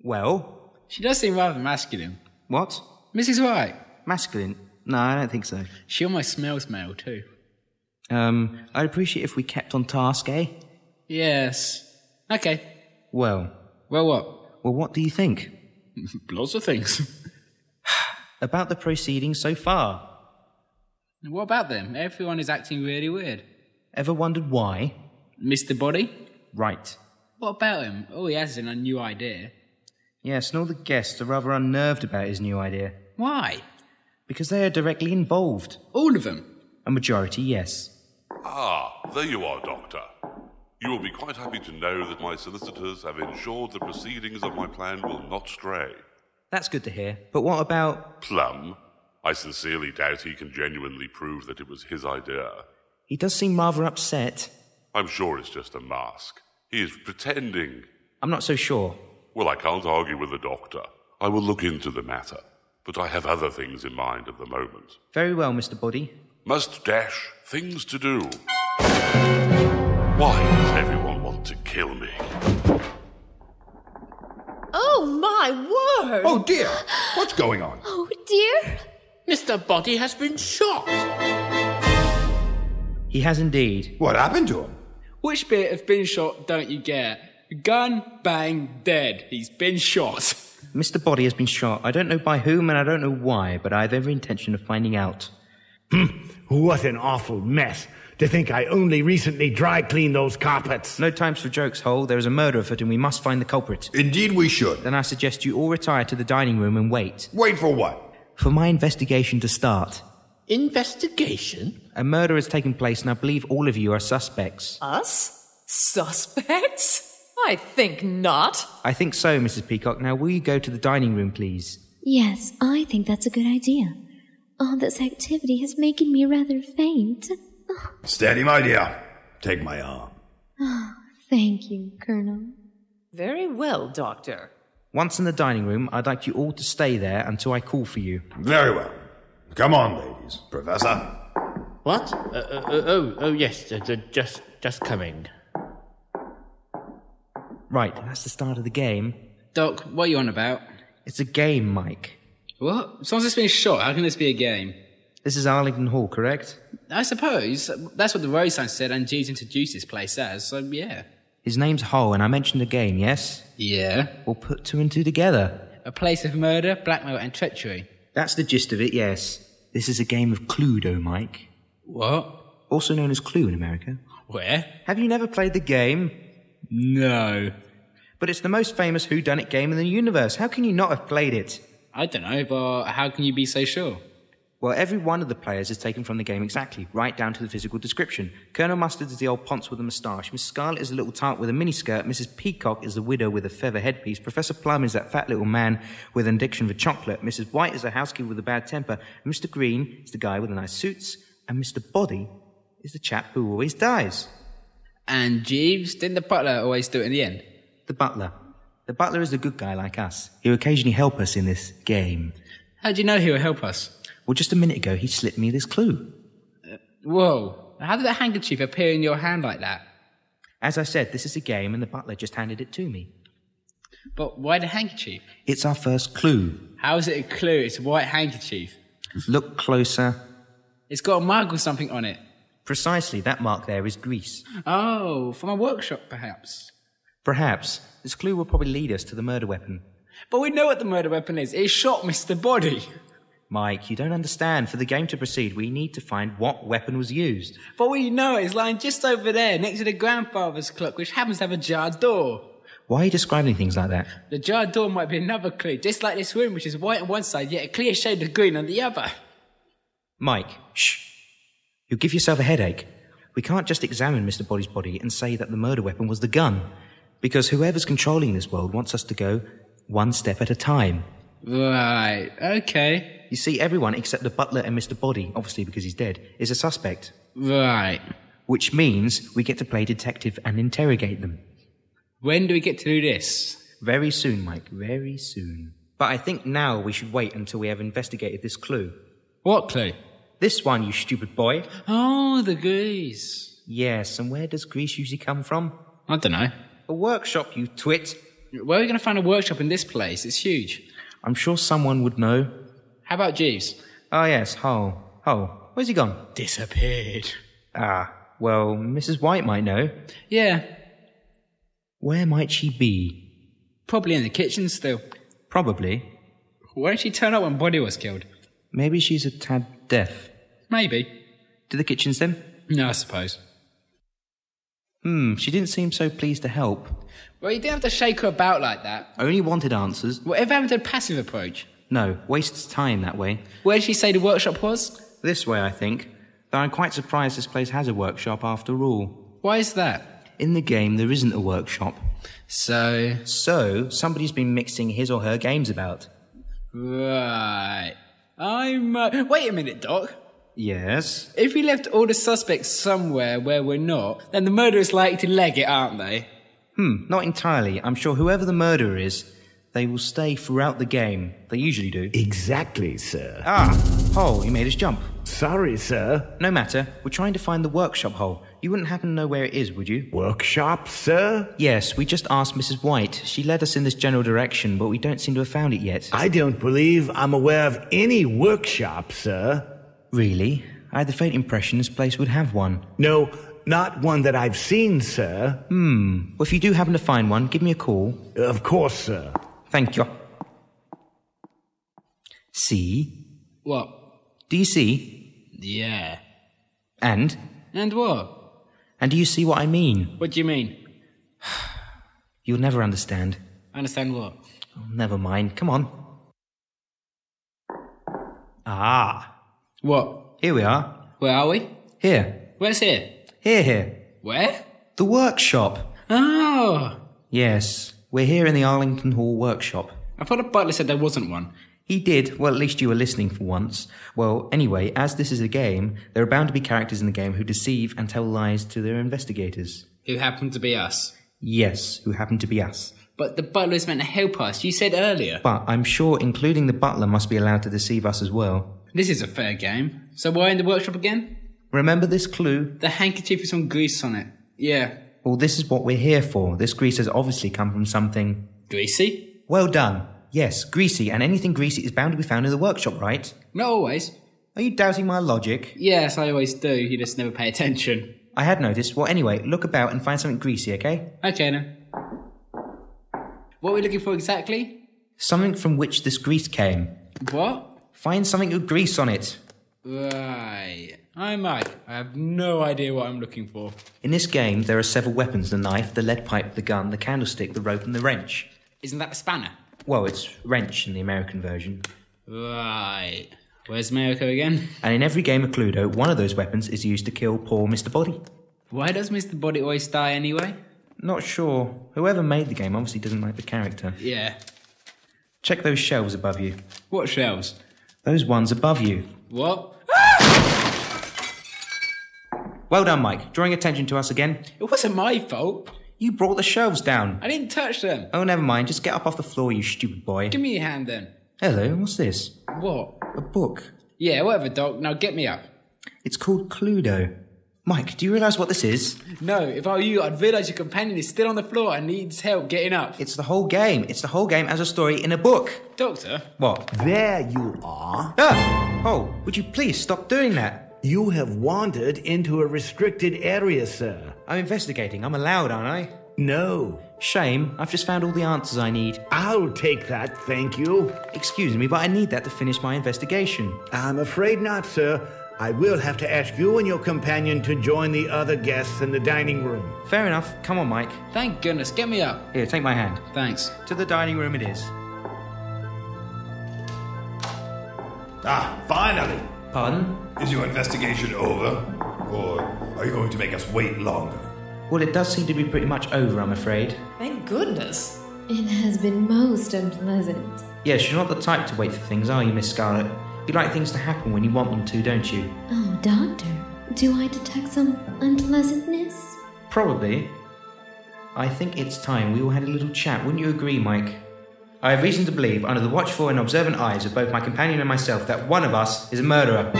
Well? She does seem rather masculine. What? Mrs. White. Masculine? No, I don't think so. She almost smells male, too. I'd appreciate if we kept on task, eh? Yes. Okay. Well? Well, what? Well, what do you think? Lots of things. About the proceedings so far. What about them? Everyone is acting really weird. Ever wondered why? Mr. Boddy? Right. What about him? All he has is a new idea. Yes, and all the guests are rather unnerved about his new idea. Why? Because they are directly involved. All of them? A majority, yes. Ah, there you are, Doctor. You will be quite happy to know that my solicitors have ensured the proceedings of my plan will not stray. That's good to hear. But what about... Plum? I sincerely doubt he can genuinely prove that it was his idea. He does seem rather upset. I'm sure it's just a mask. He is pretending. I'm not so sure. Well, I can't argue with the doctor. I will look into the matter. But I have other things in mind at the moment. Very well, Mr. Boddy. Must dash things to do. Why does everyone want to kill me? Oh, my word! Oh, dear! What's going on? Oh, dear! Mr. Boddy has been shot. He has indeed. What happened to him? Which bit of been shot don't you get? Gun, bang, dead. He's been shot. Mr. Boddy has been shot. I don't know by whom and I don't know why, but I have every intention of finding out. What an awful mess. To think I only recently dry cleaned those carpets. No times for jokes, Hole. There is a murder afoot and we must find the culprit. Indeed we should. Then I suggest you all retire to the dining room and wait. Wait for what? For my investigation to start. Investigation? A murder has taken place and I believe all of you are suspects. Us? Suspects? I think not. I think so, Mrs. Peacock. Now will you go to the dining room, please? Yes, I think that's a good idea. All this activity has making me rather faint. Steady, my dear. Take my arm. Thank you, Colonel. Very well, Doctor. Once in the dining room, I'd like you all to stay there until I call for you. Very well. Come on, ladies. Professor? What? Yes, just coming. Right, that's the start of the game. Doc, what are you on about? It's a game, Mike. What? Someone's just been shot. How can this be a game? This is Arlington Hall, correct? I suppose. That's what the road sign said and Jeeves introduced this place as, so yeah. His name's Hull, and I mentioned a game, yes? Yeah. We'll put two and two together. A place of murder, blackmail and treachery. That's the gist of it, yes. This is a game of Cluedo, Mike. What? Also known as Clue in America. Where? Have you never played the game? No. But it's the most famous whodunit game in the universe. How can you not have played it? I don't know, but how can you be so sure? Well, every one of the players is taken from the game exactly, right down to the physical description. Colonel Mustard is the old ponce with a moustache. Miss Scarlett is a little tart with a miniskirt. Mrs. Peacock is the widow with a feather headpiece. Professor Plum is that fat little man with an addiction for chocolate. Mrs. White is a housekeeper with a bad temper. And Mr. Green is the guy with the nice suits. And Mr. Boddy is the chap who always dies. And Jeeves, didn't the butler always do it in the end? The butler. The butler is a good guy like us. He'll occasionally help us in this game. How do you know he'll help us? Well, just a minute ago, he slipped me this clue. Whoa. How did that handkerchief appear in your hand like that? As I said, this is a game and the butler just handed it to me. But why the handkerchief? It's our first clue. How is it a clue? It's a white handkerchief. Look closer. It's got a mark or something on it. Precisely, that mark there is grease. Oh, from a workshop, perhaps. Perhaps. This clue will probably lead us to the murder weapon. But we know what the murder weapon is. It shot Mr. Boddy. Mike, you don't understand. For the game to proceed, we need to find what weapon was used. But we know it's lying just over there, next to the grandfather's clock, which happens to have a jar door. Why are you describing things like that? The jar door might be another clue, just like this room, which is white on one side, yet a clear shade of green on the other. Mike, shh. You'll give yourself a headache. We can't just examine Mr. Boddy's body and say that the murder weapon was the gun. Because whoever's controlling this world wants us to go one step at a time. Right, okay. You see, everyone except the butler and Mr. Boddy, obviously because he's dead, is a suspect. Right. Which means we get to play detective and interrogate them. When do we get to do this? Very soon, Mike, very soon. But I think now we should wait until we have investigated this clue. What clue? This one, you stupid boy. Oh, the grease. Yes, and where does grease usually come from? I don't know. A workshop, you twit. Where are we going to find a workshop in this place? It's huge. I'm sure someone would know. How about Jeeves? Oh, yes, Hull. Hull, where's he gone? Disappeared. Ah, well, Mrs. White might know. Yeah, Where might she be? probably in the kitchen still. Probably. Why didn't she turn up when Boddy was killed? Maybe she's a tad deaf. Maybe. To the kitchens then? No, I suppose. She didn't seem so pleased to help. Well, you didn't have to shake her about like that. Only wanted answers. Whatever happened to a passive approach? No, wastes time that way. Where did she say the workshop was? This way, I think. Though I'm quite surprised this place has a workshop after all. Why is that? In the game, there isn't a workshop. So, Somebody's been mixing his or her games about. right. Wait a minute, Doc. Yes? If we left all the suspects somewhere where we're not, then the murderer's likely to leg it, aren't they? Not entirely. I'm sure whoever the murderer is, they will stay throughout the game. They usually do. Exactly, sir. Hole, you made us jump. Sorry, sir. No matter. We're trying to find the workshop hole. You wouldn't happen to know where it is, would you? Workshop, sir? Yes, we just asked Mrs. White. She led us in this general direction, but we don't seem to have found it yet. I don't believe I'm aware of any workshop, sir. Really? I had the faint impression this place would have one. No, not one that I've seen, sir. Well, if you do happen to find one, give me a call. Of course, sir. Thank you. See? What? Do you see? Yeah. And? And what? And do you see what I mean? What do you mean? You'll never understand. Understand what? Oh, never mind. Come on. Ah. What? Here we are. Where are we? Here. Where's here? Here. Where? The workshop. Oh! Yes. We're here in the Arlington Hall workshop. I thought the butler said there wasn't one. He did. Well, at least you were listening for once. Well, anyway, as this is a game, there are bound to be characters in the game who deceive and tell lies to their investigators. Who happened to be us. Yes, who happen to be us. But the butler is meant to help us, you said earlier. But I'm sure including the butler must be allowed to deceive us as well. This is a fair game. So why in the workshop again? Remember this clue? The handkerchief with some grease on it. Yeah. Well, this is what we're here for. This grease has obviously come from something... Greasy? Well done. Yes, greasy, and anything greasy is bound to be found in the workshop, right? Not always. Are you doubting my logic? Yes, I always do. You just never pay attention. I had noticed. Well, anyway, look about and find something greasy, okay? Okay, then. What are we looking for exactly? Something from which this grease came. What? Find something with grease on it. Right. I'm Mike. I have no idea what I'm looking for. In this game, there are several weapons. The knife, the lead pipe, the gun, the candlestick, the rope, and the wrench. Isn't that the spanner? Well, it's wrench in the American version. Right. Where's America again? And in every game of Cluedo, one of those weapons is used to kill poor Mr. Boddy. Why does Mr. Boddy always die anyway? Not sure. Whoever made the game obviously doesn't like the character. Yeah. Check those shelves above you. What shelves? Those ones above you. What? Well done, Mike. Drawing attention to us again. It wasn't my fault. You brought the shelves down. I didn't touch them. Oh, never mind. Just get up off the floor, you stupid boy. Give me your hand then. Hello, what's this? What? A book. Yeah, whatever, Doc. Now get me up. It's called Cluedo. Mike, do you realise what this is? No, if I were you, I'd realise your companion is still on the floor and needs help getting up. It's the whole game. It's the whole game as a story in a book. Doctor? What? There you are. Ah! Oh, would you please stop doing that? You have wandered into a restricted area, sir. I'm investigating. I'm allowed, aren't I? No. Shame. I've just found all the answers I need. I'll take that, thank you. Excuse me, but I need that to finish my investigation. I'm afraid not, sir. I will have to ask you and your companion to join the other guests in the dining room. Fair enough. Come on, Mike. Thank goodness. Get me up. Here, take my hand. Thanks. To the dining room it is. Ah, finally! Pardon? Is your investigation over? Or are you going to make us wait longer? Well, it does seem to be pretty much over, I'm afraid. Thank goodness. It has been most unpleasant. Yes, you're not the type to wait for things, are you, Miss Scarlett? You like things to happen when you want them to, don't you? Oh, Doctor, do I detect some unpleasantness? Probably. I think it's time we all had a little chat, wouldn't you agree, Mike? I have reason to believe, under the watchful and observant eyes of both my companion and myself, that one of us is a murderer.